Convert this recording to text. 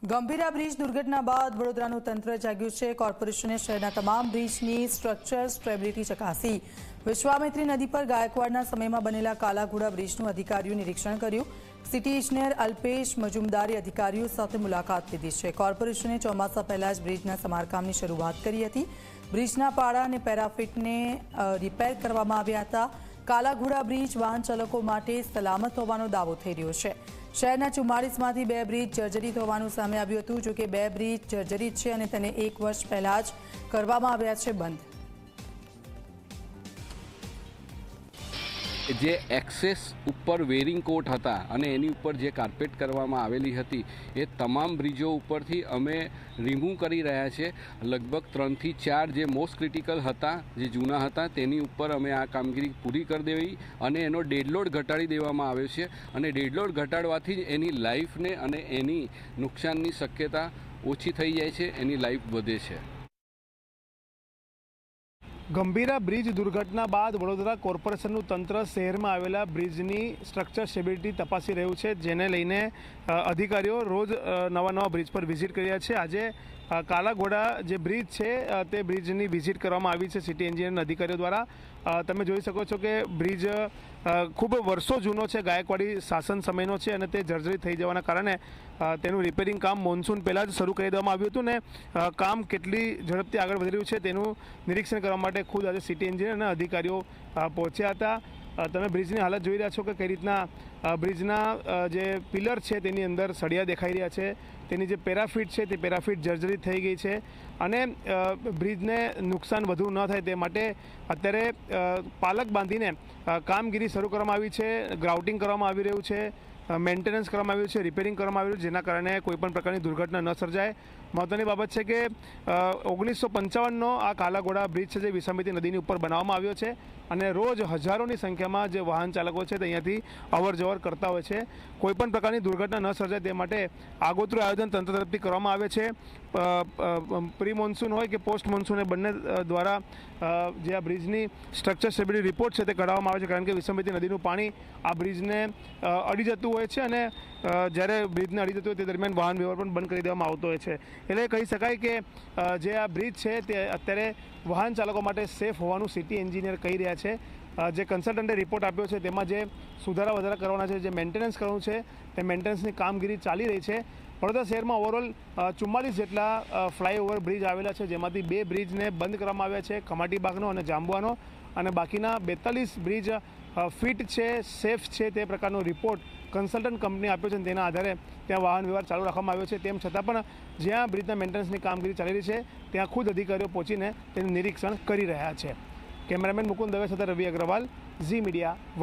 Gambhira bridge દુર્ઘટના બાદ વડોદરાનું તંત્ર જાગ્યું છે। કોર્પોરેશને શહેરના તમામ બ્રિજની સ્ટ્રક્ચર સ્ટેબિલિટી ચકાસી। વિશ્વામિત્રી નદી પર ગાયકવાડના સમયમાં બનેલા કાલાઘોડા બ્રિજનું અધિકારીઓ નિરીક્ષણ કર્યું। સિટી ઇજનેર અલ્પેશ મજુમદારે અધિકારીઓ સાથે મુલાકાત લીધી છે। કોર્પોરેશને ચોમાસા પહેલા જ બ્રિજના સમારકામની શરૂઆત કરી હતી। બ્રિજના પાળા અને પેરાફિટને રિપેર કરવામાં આવ્યા હતા। કાલાઘોડા બ્રિજ વાહન ચાલકો માટે સલામત હોવાનો દાવો થઈ રહ્યો છે। શહેરના 44માંથી 2 બ્રિજ જર્જરિત હોવાનું સામે આવ્યું હતું। જો કે 2 બ્રિજ જર્જરિત છે અને તેને 1 વર્ષ પહેલા જ કરવામાં આવ્યા છે બંધ। જે એક્સેસ ઉપર વેરિંગ કોટ હતા અને એની ઉપર જે કાર્પેટ કરવામાં આવેલી હતી એ તમામ બ્રિજો ઉપરથી અમે રિમૂવ કરી રહ્યા છે। લગભગ 3 થી 4 જે મોસ્ટ ક્રિટિકલ હતા, જે જૂના હતા, તેની ઉપર અમે આ કામગીરી પૂરી કરી દેવી અને એનો ડેડલોડ ઘટાડી દેવામાં આવ્યો છે અને ડેડલોડ ઘટાડવાથી જ એની લાઈફને અને એની નુકસાનની શક્યતા ઓછી થઈ જાય છે, એની લાઈફ વધે છે। ગંભીરા બ્રિજ દુર્ઘટના બાદ વડોદરા કોર્પોરેશનનું તંત્ર શહેરમાં આવેલા બ્રિજની સ્ટ્રક્ચર સ્ટેબિલિટી તપાસી રહ્યું છે, જેને લઈને અધિકારીઓ રોજ નવા બ્રિજ પર વિઝિટ કરી રહ્યા છે। આજે કાલાઘોડા જે બ્રિજ છે તે બ્રિજની વિઝિટ કરવામાં આવી છે સિટી એન્જિનિયરના અધિકારીઓ દ્વારા। તમે જોઈ શકો છો કે બ્રિજ ખૂબ વર્ષો જૂનો છે, ગાયકવાડી શાસન સમયનો છે અને તે જર્જરિત થઈ જવાના કારણે તેનું રિપેરિંગ કામ મોન્સૂન પહેલાં જ શરૂ કરી દેવામાં આવ્યું હતું ને કામ કેટલી ઝડપથી આગળ વધી રહ્યું છે તેનું નિરીક્ષણ કરવા માટે ખુદ આજે સિટી એન્જિનિયર અને અધિકારીઓ પહોંચ્યા હતા। તમે બ્રિજની હાલત જોઈ રહ્યા છો કે કઈ રીતના બ્રિજના જે પિલર છે તેની અંદર સળિયા દેખાઈ રહ્યા છે, તેની જે પેરાફિટ છે તે પેરાફિટ જર્જરિત થઈ ગઈ છે અને બ્રિજને નુકસાન વધુ ન થાય તે માટે અત્યારે પાલક બાંધીને કામગીરી શરૂ કરવામાં આવી છે। ગ્રાઉટિંગ કરવામાં આવી રહ્યું છે, મેન્ટેનન્સ કરવામાં આવ્યું છે, રિપેરિંગ કરવામાં આવ્યું છે, જેના કારણે કોઈપણ પ્રકારની દુર્ઘટના ન સર્જાય। મહત્વની બાબત છે કે 1955નો આ કાલાઘોડા બ્રિજ છે જે વિશ્વામિત્રી નદીની ઉપર બનાવવામાં આવ્યો છે અને રોજ હજારોની સંખ્યામાં જે વાહન ચાલકો છે તે અહીંયાથી અવર જવર કરતા હોય છે। કોઈપણ પ્રકારની દુર્ઘટના ન સર્જાય તે માટે આગોતરું આયોજન તંત્ર તરફથી કરવામાં આવે છે। પ્રી મોન્સૂન હોય કે પોસ્ટ મોન્સૂન એ બંને દ્વારા જે આ બ્રિજની સ્ટ્રક્ચર સ્ટેબિલિટી રિપોર્ટ છે તે કઢાવવામાં આવે છે, કારણ કે વિશ્વામિત્રી નદીનું પાણી આ બ્રિજને અડી જતું હોય છે અને જ્યારે બ્રિજને અડી જતું હોય તે દરમિયાન વાહન વ્યવહાર પણ બંધ કરી દેવામાં આવતો હોય છે। એટલે કહી શકાય કે જે આ બ્રિજ છે તે અત્યારે વાહન ચાલકો માટે સેફ હોવાનું સિટી એન્જિનિયર કહી રહ્યા છે। જે કન્સલ્ટન્ટે રિપોર્ટ આપ્યો છે તેમાં જે સુધારા વધારા કરવાના છે, જે મેન્ટેનન્સ કરવાનું છે, તે મેન્ટેનન્સની કામગીરી ચાલી રહી છે। વડોદરા શહેરમાં ઓવરઓલ 44 જેટલા ફ્લાયઓવર બ્રિજ આવેલા છે, જેમાંથી 2 બ્રિજને બંધ કરવામાં આવ્યા છે, ખમાટી બાગનો અને જાંબુઆનો, અને બાકીના 42 બ્રિજ ફિટ છે, સેફ છે તે પ્રકારનો રિપોર્ટ કન્સલ્ટન્ટ કંપની આપ્યો છે અને તેના આધારે ત્યાં વાહન વ્યવહાર ચાલુ રાખવામાં આવ્યો છે। તેમ છતાં પણ જ્યાં બ્રિજના મેન્ટેનન્સની કામગીરી ચાલી રહી છે ત્યાં ખુદ અધિકારીઓ પહોંચીને તેનું નિરીક્ષણ કરી રહ્યા છે। કેમેરામેન મુકુંદ દવે સાથે રવિ અગ્રવાલ, ઝી મીડિયા, વડોદરા।